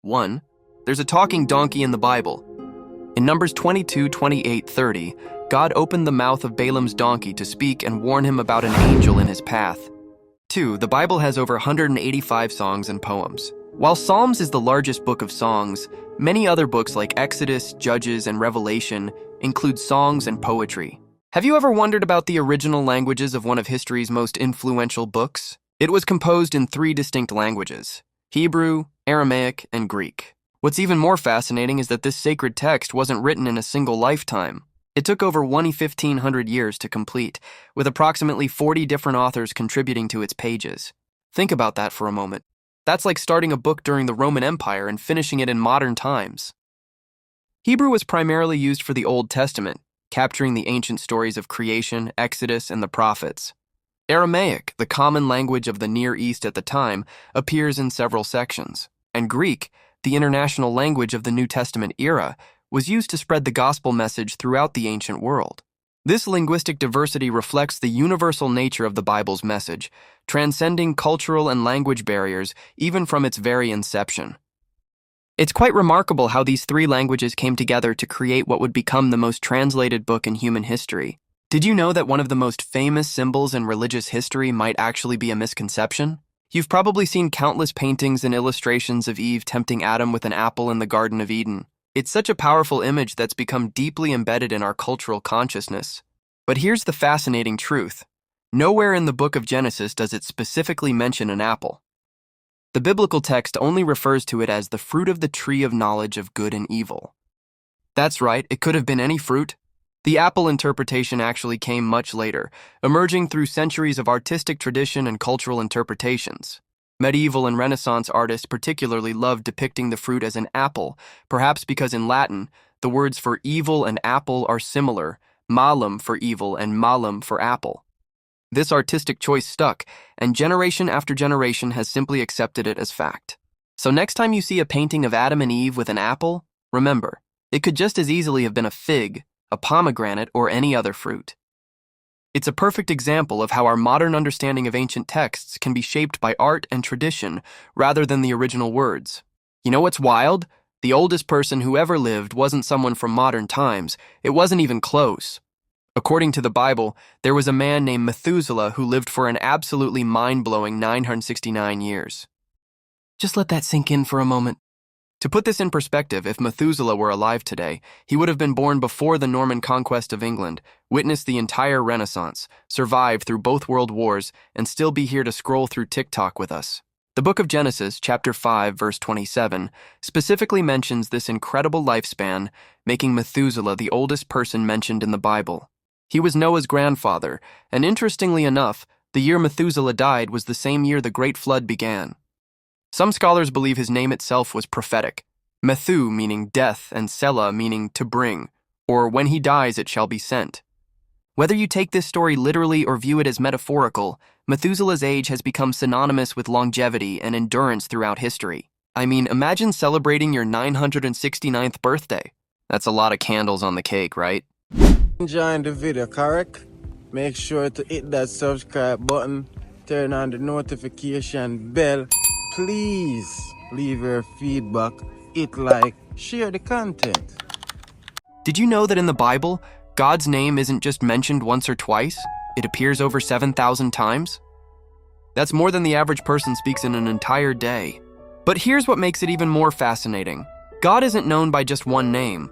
1. There's a talking donkey in the Bible. In Numbers 22, 28, 30, God opened the mouth of Balaam's donkey to speak and warn him about an angel in his path. 2. The Bible has over 185 songs and poems. While Psalms is the largest book of songs, many other books like Exodus, Judges, and Revelation include songs and poetry. Have you ever wondered about the original languages of one of history's most influential books? It was composed in 3 distinct languages: Hebrew, Aramaic, and Greek. What's even more fascinating is that this sacred text wasn't written in a single lifetime. It took over 1,500 years to complete, with approximately 40 different authors contributing to its pages. Think about that for a moment. That's like starting a book during the Roman Empire and finishing it in modern times. Hebrew was primarily used for the Old Testament, capturing the ancient stories of creation, Exodus, and the prophets. Aramaic, the common language of the Near East at the time, appears in several sections. And Greek, the international language of the New Testament era, was used to spread the gospel message throughout the ancient world. This linguistic diversity reflects the universal nature of the Bible's message, transcending cultural and language barriers even from its very inception. It's quite remarkable how these 3 languages came together to create what would become the most translated book in human history. Did you know that one of the most famous symbols in religious history might actually be a misconception? You've probably seen countless paintings and illustrations of Eve tempting Adam with an apple in the Garden of Eden. It's such a powerful image that's become deeply embedded in our cultural consciousness. But here's the fascinating truth. Nowhere in the book of Genesis does it specifically mention an apple. The biblical text only refers to it as the fruit of the tree of knowledge of good and evil. That's right, it could have been any fruit. The apple interpretation actually came much later, emerging through centuries of artistic tradition and cultural interpretations. Medieval and Renaissance artists particularly loved depicting the fruit as an apple, perhaps because in Latin, the words for evil and apple are similar, malum for evil and malum for apple. This artistic choice stuck, and generation after generation has simply accepted it as fact. So next time you see a painting of Adam and Eve with an apple, remember, it could just as easily have been a fig, a pomegranate, or any other fruit. It's a perfect example of how our modern understanding of ancient texts can be shaped by art and tradition rather than the original words. You know what's wild? The oldest person who ever lived wasn't someone from modern times. It wasn't even close. According to the Bible, there was a man named Methuselah who lived for an absolutely mind-blowing 969 years. Just let that sink in for a moment. To put this in perspective, if Methuselah were alive today, he would have been born before the Norman conquest of England, witnessed the entire Renaissance, survived through both world wars, and still be here to scroll through TikTok with us. The book of Genesis, chapter 5, verse 27, specifically mentions this incredible lifespan, making Methuselah the oldest person mentioned in the Bible. He was Noah's grandfather, and interestingly enough, the year Methuselah died was the same year the Great Flood began. Some scholars believe his name itself was prophetic, Methu meaning death and Selah meaning to bring, or when he dies it shall be sent. Whether you take this story literally or view it as metaphorical, Methuselah's age has become synonymous with longevity and endurance throughout history. I mean, imagine celebrating your 969th birthday. That's a lot of candles on the cake, right? Enjoying the video, correct? Make sure to hit that subscribe button, turn on the notification bell. Please leave your feedback, hit like, share the content. Did you know that in the Bible, God's name isn't just mentioned once or twice? It appears over 7,000 times? That's more than the average person speaks in an entire day. But here's what makes it even more fascinating. God isn't known by just one name.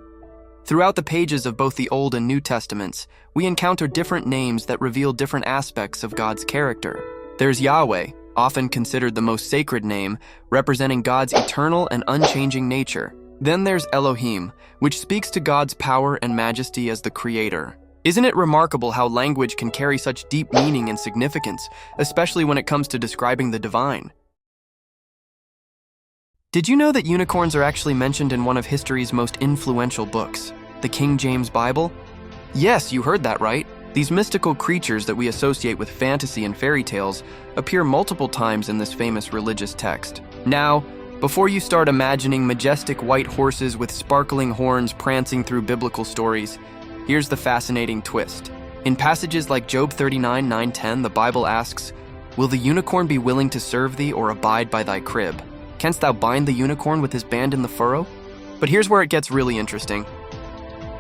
Throughout the pages of both the Old and New Testaments, we encounter different names that reveal different aspects of God's character. There's Yahweh, often considered the most sacred name, representing God's eternal and unchanging nature. Then there's Elohim, which speaks to God's power and majesty as the creator. Isn't it remarkable how language can carry such deep meaning and significance, especially when it comes to describing the divine? Did you know that unicorns are actually mentioned in one of history's most influential books, the King James Bible? Yes, you heard that right. These mystical creatures that we associate with fantasy and fairy tales appear multiple times in this famous religious text. Now, before you start imagining majestic white horses with sparkling horns prancing through biblical stories, here's the fascinating twist. In passages like Job 39, 9-10, the Bible asks, "Will the unicorn be willing to serve thee or abide by thy crib?" Canst thou bind the unicorn with his band in the furrow? But here's where it gets really interesting.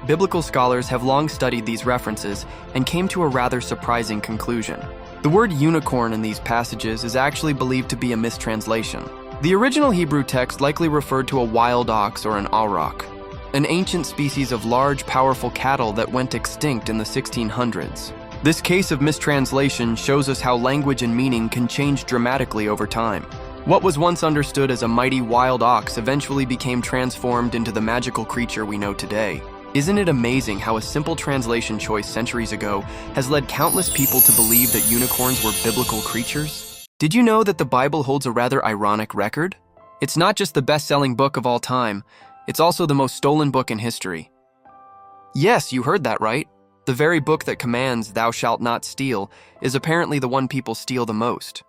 Biblical scholars have long studied these references and came to a rather surprising conclusion. The word unicorn in these passages is actually believed to be a mistranslation. The original Hebrew text likely referred to a wild ox or an auroch, an ancient species of large, powerful cattle that went extinct in the 1600s. This case of mistranslation shows us how language and meaning can change dramatically over time. What was once understood as a mighty wild ox eventually became transformed into the magical creature we know today. Isn't it amazing how a simple translation choice centuries ago has led countless people to believe that unicorns were biblical creatures? Did you know that the Bible holds a rather ironic record? It's not just the best-selling book of all time, it's also the most stolen book in history. Yes, you heard that right. The very book that commands "thou shalt not steal" is apparently the one people steal the most.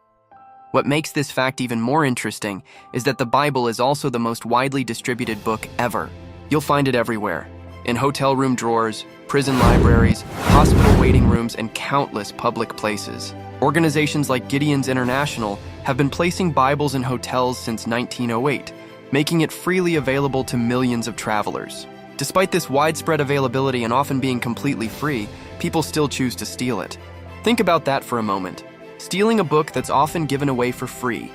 What makes this fact even more interesting is that the Bible is also the most widely distributed book ever. You'll find it everywhere. In hotel room drawers, prison libraries, hospital waiting rooms, and countless public places. Organizations like Gideon's International have been placing Bibles in hotels since 1908, making it freely available to millions of travelers. Despite this widespread availability and often being completely free, people still choose to steal it. Think about that for a moment. Stealing a book that's often given away for free.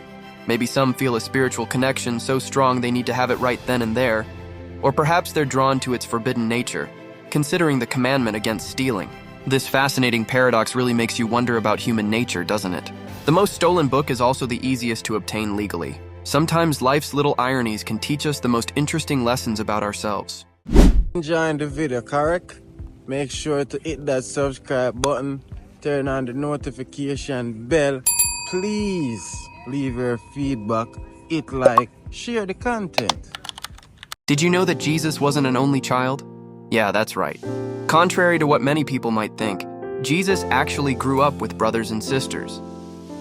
Maybe some feel a spiritual connection so strong they need to have it right then and there, or perhaps they're drawn to its forbidden nature, considering the commandment against stealing. This fascinating paradox really makes you wonder about human nature, doesn't it? The most stolen book is also the easiest to obtain legally. Sometimes life's little ironies can teach us the most interesting lessons about ourselves. Enjoying the video, correct? Make sure to hit that subscribe button, turn on the notification bell. Please leave your feedback, hit like, share the content. Did you know that Jesus wasn't an only child? Yeah, that's right. Contrary to what many people might think, Jesus actually grew up with brothers and sisters.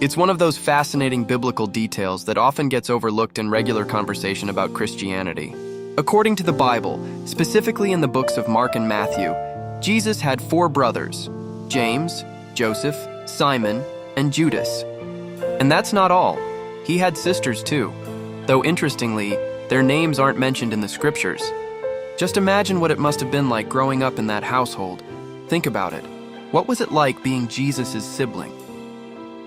It's one of those fascinating biblical details that often gets overlooked in regular conversation about Christianity. According to the Bible, specifically in the books of Mark and Matthew, Jesus had 4 brothers: James, Joseph, Simon, and Judas. And that's not all. He had sisters too, though interestingly, their names aren't mentioned in the scriptures. Just imagine what it must have been like growing up in that household. Think about it. What was it like being Jesus' sibling?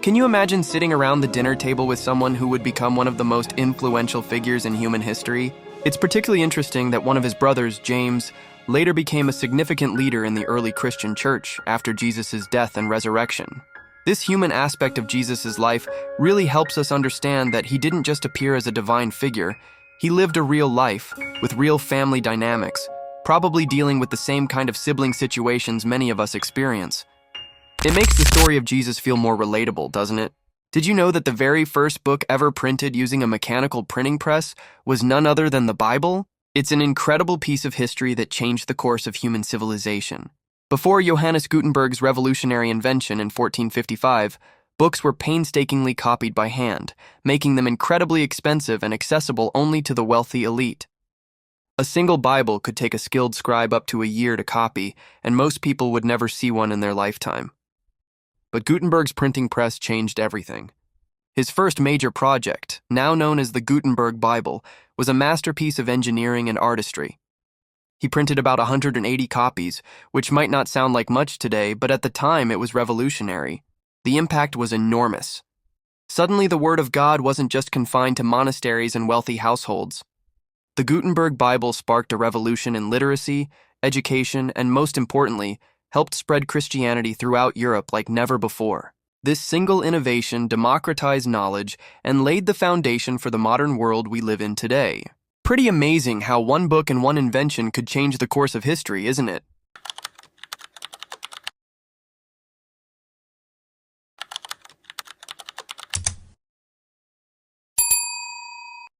Can you imagine sitting around the dinner table with someone who would become one of the most influential figures in human history? It's particularly interesting that one of his brothers, James, later became a significant leader in the early Christian church after Jesus' death and resurrection. This human aspect of Jesus' life really helps us understand that he didn't just appear as a divine figure. He lived a real life, with real family dynamics, probably dealing with the same kind of sibling situations many of us experience. It makes the story of Jesus feel more relatable, doesn't it? Did you know that the very first book ever printed using a mechanical printing press was none other than the Bible? It's an incredible piece of history that changed the course of human civilization. Before Johannes Gutenberg's revolutionary invention in 1455, books were painstakingly copied by hand, making them incredibly expensive and accessible only to the wealthy elite. A single Bible could take a skilled scribe up to a year to copy, and most people would never see one in their lifetime. But Gutenberg's printing press changed everything. His first major project, now known as the Gutenberg Bible, was a masterpiece of engineering and artistry. He printed about 180 copies, which might not sound like much today, but at the time it was revolutionary. The impact was enormous. Suddenly, the Word of God wasn't just confined to monasteries and wealthy households. The Gutenberg Bible sparked a revolution in literacy, education, and most importantly, helped spread Christianity throughout Europe like never before. This single innovation democratized knowledge and laid the foundation for the modern world we live in today. Pretty amazing how one book and one invention could change the course of history, isn't it?